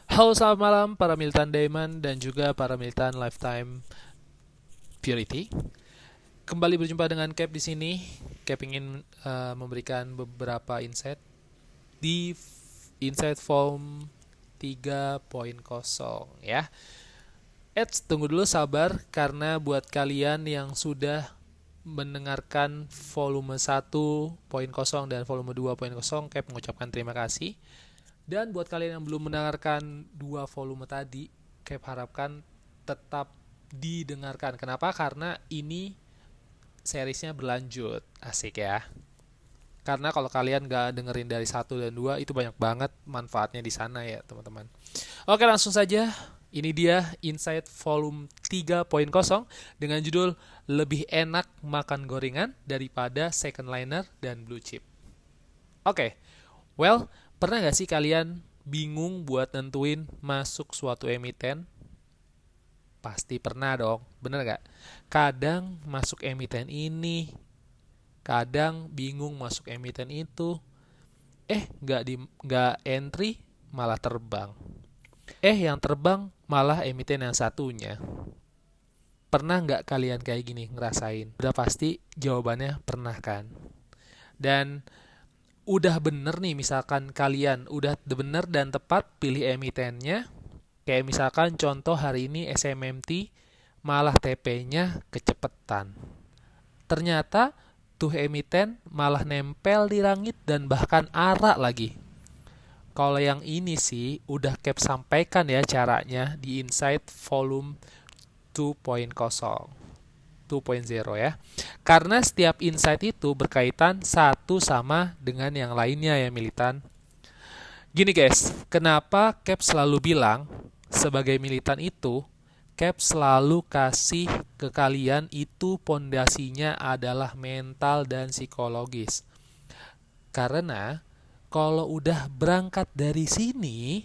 Halo, selamat malam para militan Diamond dan juga para militan Lifetime Purity. Kembali berjumpa dengan Cap di sini. Cap ingin memberikan beberapa insight di Insight Form 3.0 ya. Tunggu dulu sabar karena buat kalian yang sudah mendengarkan volume 1.0 dan volume 2.0, Cap mengucapkan terima kasih. Dan buat kalian yang belum mendengarkan dua volume tadi, Cap harapkan tetap didengarkan. Kenapa? Karena ini seriesnya berlanjut. Asik ya. Karena kalau kalian gak dengerin dari satu dan dua, itu banyak banget manfaatnya di sana ya teman-teman. Oke, langsung saja. Ini dia Insight Volume 3.0 dengan judul Lebih Enak Makan Gorengan Daripada Second Liner dan Blue Chip. Oke, well, pernah gak sih kalian bingung buat nentuin masuk suatu emiten? Pasti pernah dong, bener gak? Kadang masuk emiten ini, kadang bingung masuk emiten itu. Gak entry, malah terbang. Yang terbang malah emiten yang satunya. Pernah gak kalian kayak gini ngerasain? Udah pasti jawabannya pernah kan? Dan udah bener nih, misalkan kalian udah bener dan tepat pilih emitennya, kayak misalkan contoh hari ini SMMT, malah TP-nya kecepetan. Ternyata tuh emiten malah nempel di langit dan bahkan arah lagi. Kalau yang ini sih udah Cap sampaikan ya caranya di Insight Volume 2.0. 2.0 ya. Karena setiap insight itu berkaitan satu sama dengan yang lainnya ya militan. Gini guys, kenapa Cap selalu bilang sebagai militan itu, Cap selalu kasih ke kalian itu pondasinya adalah mental dan psikologis. Karena kalau udah berangkat dari sini,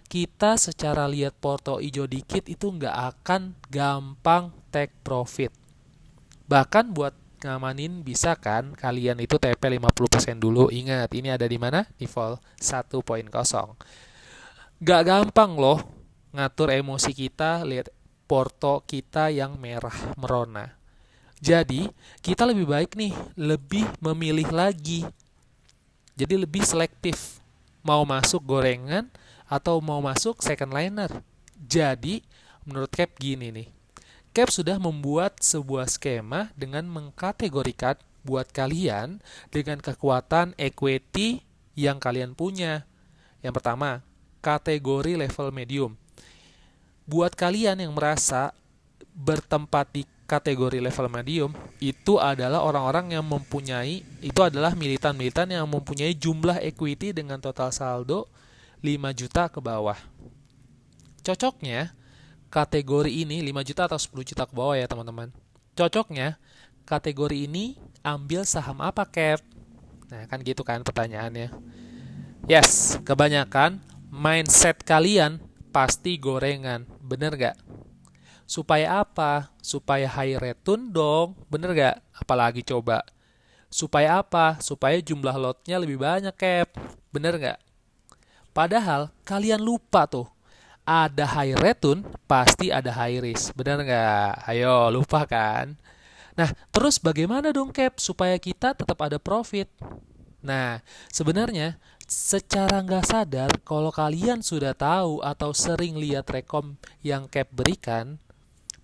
kita secara lihat porto hijau dikit itu nggak akan gampang take profit. Bahkan buat ngamanin bisa kan kalian itu TP 50% dulu. Ingat, ini ada di mana? Di vol 1.0. Gak gampang loh ngatur emosi kita, lihat porto kita yang merah merona. Jadi, kita lebih baik nih, lebih memilih lagi. Jadi lebih selektif. Mau masuk gorengan atau mau masuk second liner. Jadi, menurut Cap gini nih. Cap sudah membuat sebuah skema dengan mengkategorikan buat kalian dengan kekuatan equity yang kalian punya. Yang pertama, kategori level medium. Buat kalian yang merasa bertempat di kategori level medium, itu adalah orang-orang yang mempunyai, itu adalah militan-militan yang mempunyai jumlah equity dengan total saldo 5 juta ke bawah. Cocoknya, kategori ini 5 juta atau 10 juta ke bawah ya teman-teman. Cocoknya kategori ini ambil saham apa Cap? Nah kan gitu kan pertanyaannya. Yes, kebanyakan mindset kalian pasti gorengan. Bener gak? Supaya apa? Supaya high return dong. Bener gak? Apalagi coba. Supaya apa? Supaya jumlah lotnya lebih banyak Cap. Bener gak? Padahal kalian lupa tuh, ada high return, pasti ada high risk. Benar nggak? Ayo, lupa kan? Nah, terus bagaimana dong Cap supaya kita tetap ada profit? Nah, sebenarnya secara nggak sadar, kalau kalian sudah tahu atau sering lihat rekom yang Cap berikan,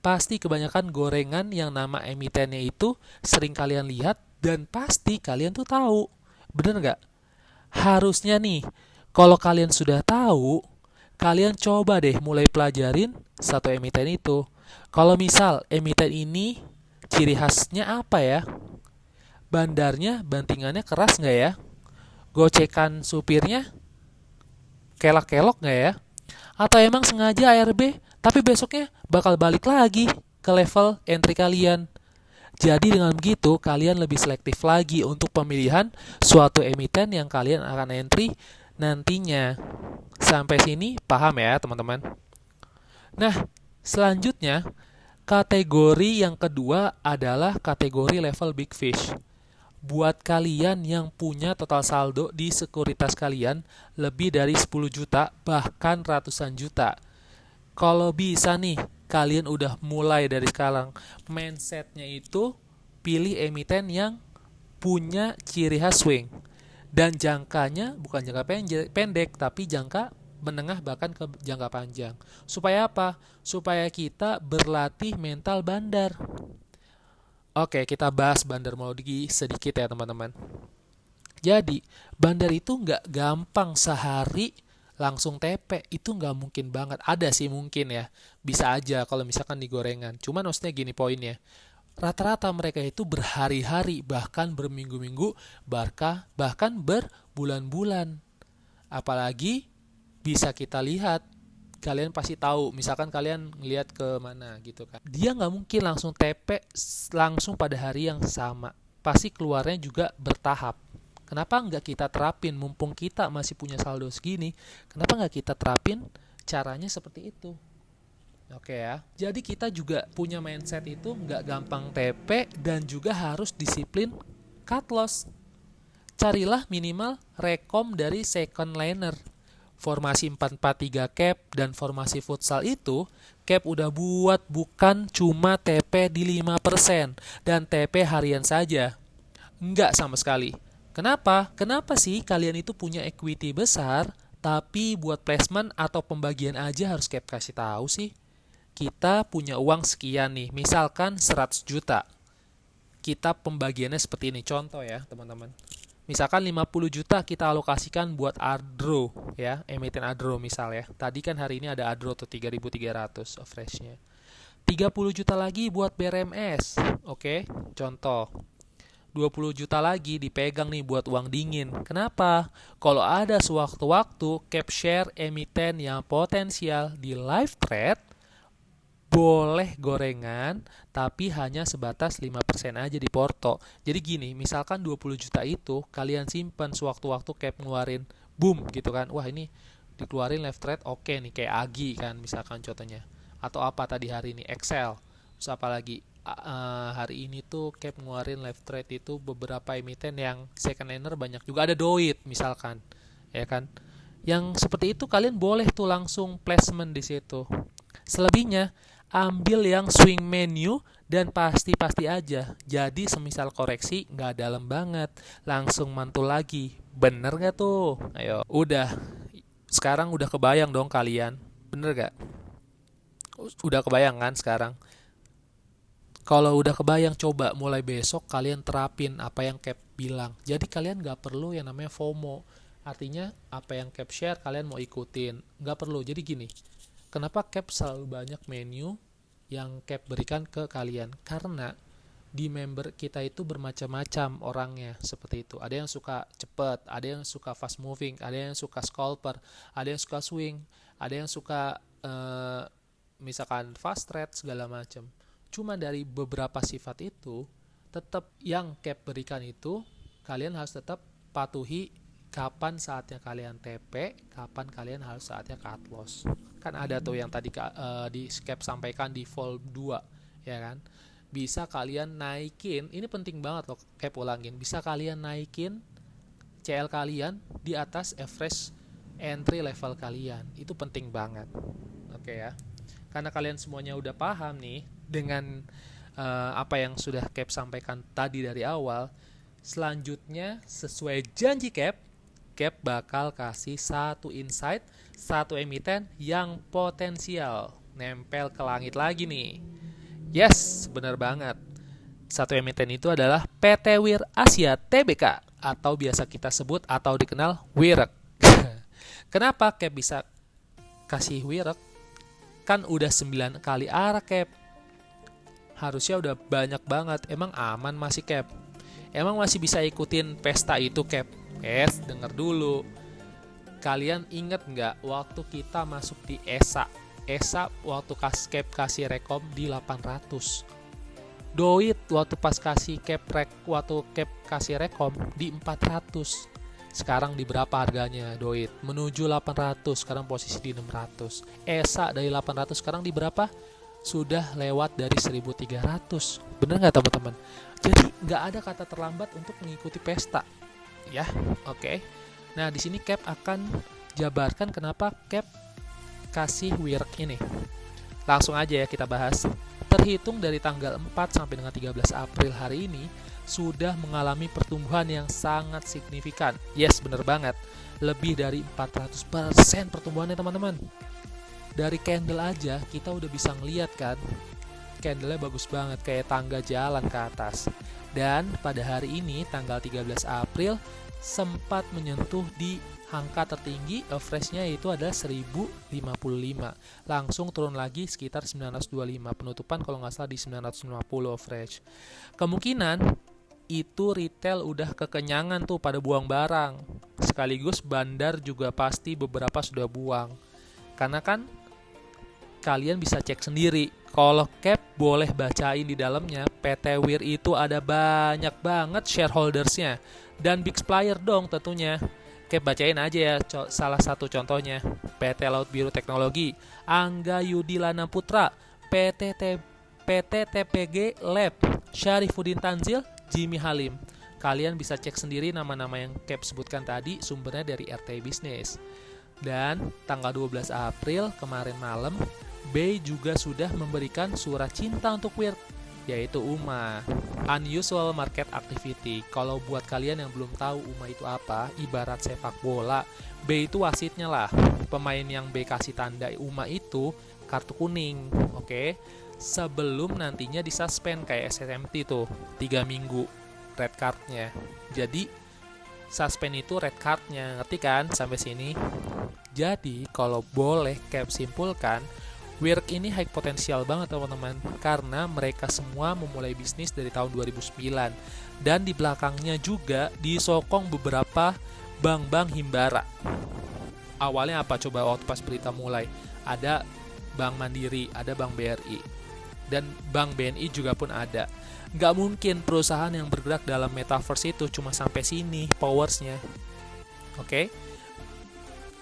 pasti kebanyakan gorengan yang nama emitennya itu sering kalian lihat dan pasti kalian tuh tahu. Bener nggak? Harusnya nih, kalau kalian sudah tahu, kalian coba deh mulai pelajarin satu emiten itu. Kalau misal emiten ini ciri khasnya apa ya? Bandarnya, bantingannya keras nggak ya? Gocekan supirnya kelak-kelok nggak ya? Atau emang sengaja ARB, tapi besoknya bakal balik lagi ke level entry kalian. Jadi dengan begitu, kalian lebih selektif lagi untuk pemilihan suatu emiten yang kalian akan entry nantinya. Sampai sini paham ya teman-teman? Nah, selanjutnya kategori yang kedua adalah kategori level big fish. Buat kalian yang punya total saldo di sekuritas kalian lebih dari 10 juta, bahkan ratusan juta. Kalau bisa nih, kalian udah mulai dari sekarang. Mindsetnya itu pilih emiten yang punya ciri khas swing. Dan jangkanya bukan jangka pendek, tapi jangka menengah bahkan ke jangka panjang. Supaya apa? Supaya kita berlatih mental bandar. Oke, kita bahas bandarmologi sedikit ya teman-teman. Jadi, bandar itu nggak gampang sehari langsung TP. Itu nggak mungkin banget. Ada sih mungkin ya. Bisa aja kalau misalkan di gorengan. Cuman maksudnya gini poinnya. Rata-rata mereka itu berhari-hari, bahkan berminggu-minggu, bahkan berbulan-bulan. Apalagi bisa kita lihat, kalian pasti tahu, misalkan kalian ngelihat ke mana gitu kan. Dia nggak mungkin langsung TP langsung pada hari yang sama. Pasti keluarnya juga bertahap. Kenapa nggak kita terapin, mumpung kita masih punya saldo segini, kenapa nggak kita terapin caranya seperti itu? Oke ya. Jadi kita juga punya mindset itu nggak gampang TP dan juga harus disiplin cut loss. Carilah minimal rekom dari second liner. Formasi 4-4-3 cap dan formasi futsal itu, cap udah buat bukan cuma TP di 5% dan TP harian saja. Enggak sama sekali. Kenapa? Kenapa sih kalian itu punya equity besar, tapi buat placement atau pembagian aja harus cap kasih tahu sih? Kita punya uang sekian nih, misalkan 100 juta. Kita pembagiannya seperti ini, contoh ya teman-teman. Misalkan 50 juta kita alokasikan buat Adro ya, emiten Adro misal ya. Tadi kan hari ini ada Adro tuh 3.300 freshnya. 30 juta lagi buat BRMS. Oke, contoh. 20 juta lagi dipegang nih buat uang dingin. Kenapa? Kalau ada sewaktu-waktu cap share emiten yang potensial di live trade, boleh gorengan, tapi hanya sebatas 5% aja di porto. Jadi gini, misalkan 20 juta itu kalian simpan sewaktu-waktu cap ngeluarin, boom gitu kan. Wah ini dikeluarin left trade oke nih, kayak Agi kan misalkan contohnya. Atau apa tadi hari ini, Excel. Terus apa lagi? Hari ini tuh cap ngeluarin left trade itu beberapa emiten yang second liner banyak juga. Ada Doit misalkan, ya kan. Yang seperti itu kalian boleh tuh langsung placement di situ. Selebihnya, ambil yang swing menu dan pasti-pasti aja. Jadi semisal koreksi nggak dalam banget, langsung mantul lagi. Bener nggak tuh? Ayo, udah. Sekarang udah kebayang dong kalian. Bener nggak? Udah kebayang kan sekarang? Kalau udah kebayang, coba mulai besok kalian terapin apa yang Cap bilang. Jadi kalian nggak perlu yang namanya FOMO. Artinya apa yang Cap share kalian mau ikutin. Nggak perlu. Jadi gini, kenapa Cap selalu banyak menu yang Cap berikan ke kalian? Karena di member kita itu bermacam-macam orangnya seperti itu. Ada yang suka cepet, ada yang suka fast moving, ada yang suka scalper, ada yang suka swing, ada yang suka misalkan fast trade segala macam. Cuma dari beberapa sifat itu, tetap yang Cap berikan itu kalian harus tetap patuhi. Kapan saatnya kalian TP, kapan kalian harus saatnya cut loss. Kan ada tuh yang tadi di Cap sampaikan di vol 2, ya kan? Bisa kalian naikin, ini penting banget loh Cap ulangin. Bisa kalian naikin CL kalian di atas average entry level kalian. Itu penting banget. Oke ya. Karena kalian semuanya udah paham nih dengan apa yang sudah Cap sampaikan tadi dari awal, selanjutnya sesuai janji Cap bakal kasih satu insight, satu emiten yang potensial. Nempel ke langit lagi nih. Yes, benar banget. Satu emiten itu adalah PT Wir Asia Tbk atau biasa kita sebut atau dikenal WIREK. Kenapa Cap bisa kasih WIREK? Kan udah 9 kali arah Cap. Harusnya udah banyak banget. Emang aman masih Cap? Emang masih bisa ikutin pesta itu Cap? Denger dulu. Kalian inget nggak waktu kita masuk di ESA? ESA waktu Cap kasih rekom di 800. Doit waktu pas kasih waktu Cap kasih rekom di 400. Sekarang di berapa harganya Doit? Menuju 800, sekarang posisi di 600. ESA dari 800 sekarang di berapa? sudah lewat dari 1.300. Bener nggak teman-teman? Jadi nggak ada kata terlambat untuk mengikuti pesta. Ya, oke. Nah, di sini Cap akan jabarkan kenapa Cap kasih WIRC ini. Langsung aja ya kita bahas. Terhitung dari tanggal 4 sampai dengan 13 April hari ini, sudah mengalami pertumbuhan yang sangat signifikan. Yes, bener banget. Lebih dari 400% pertumbuhannya teman-teman. Dari candle aja kita udah bisa ngeliat kan, candlenya bagus banget kayak tangga jalan ke atas. Dan pada hari ini tanggal 13 April sempat menyentuh di angka tertinggi average-nya itu adalah 1055. Langsung turun lagi sekitar 925. Penutupan kalau nggak salah di 950 average. Kemungkinan itu retail udah kekenyangan tuh pada buang barang. Sekaligus bandar juga pasti beberapa sudah buang. Karena kan kalian bisa cek sendiri. Kalau Cap boleh bacain di dalamnya, PT WIR itu ada banyak banget shareholdersnya. Dan big supplier dong tentunya. Cap bacain aja ya salah satu contohnya. PT Laut Biru Teknologi, Angga Yudilana Putra, PT TPG Lab, Syarifuddin Tanzil, Jimmy Halim. Kalian bisa cek sendiri nama-nama yang Cap sebutkan tadi, sumbernya dari RT Business. Dan tanggal 12 April kemarin malam, Bay juga sudah memberikan surat cinta untuk WIRC, yaitu UMA, Unusual Market Activity. Kalau buat kalian yang belum tahu UMA itu apa, ibarat sepak bola, Bay itu wasitnya lah. Pemain yang Bay kasih tanda UMA itu kartu kuning, oke? Sebelum nantinya disuspend kayak SSMT tuh, 3 minggu red cardnya. Jadi suspend itu red cardnya, ngerti kan sampai sini? Jadi kalau boleh Cap simpulkan, WIRC ini high potensial banget teman-teman, karena mereka semua memulai bisnis dari tahun 2009 dan di belakangnya juga disokong beberapa bank-bank himbara. Awalnya apa coba waktu pas berita mulai? Ada Bank Mandiri, ada Bank BRI, dan Bank BNI juga pun ada. Nggak mungkin perusahaan yang bergerak dalam metaverse itu cuma sampai sini powersnya. Oke?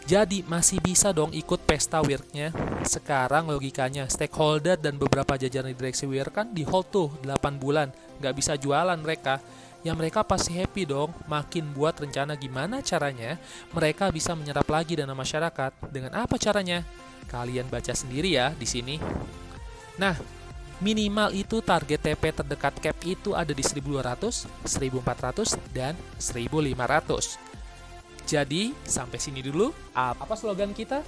Jadi masih bisa dong ikut pesta WIRC-nya. Sekarang logikanya stakeholder dan beberapa jajaran direksi WIRC kan di hold tuh 8 bulan. Nggak bisa jualan mereka. Ya mereka pasti happy dong. Makin buat rencana gimana caranya mereka bisa menyerap lagi dana masyarakat. Dengan apa caranya? Kalian baca sendiri ya di sini. Nah, minimal itu target TP terdekat Cap itu ada di 1200, 1400, dan 1500. Jadi, sampai sini dulu. Apa slogan kita?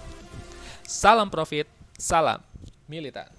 Salam profit, salam militan.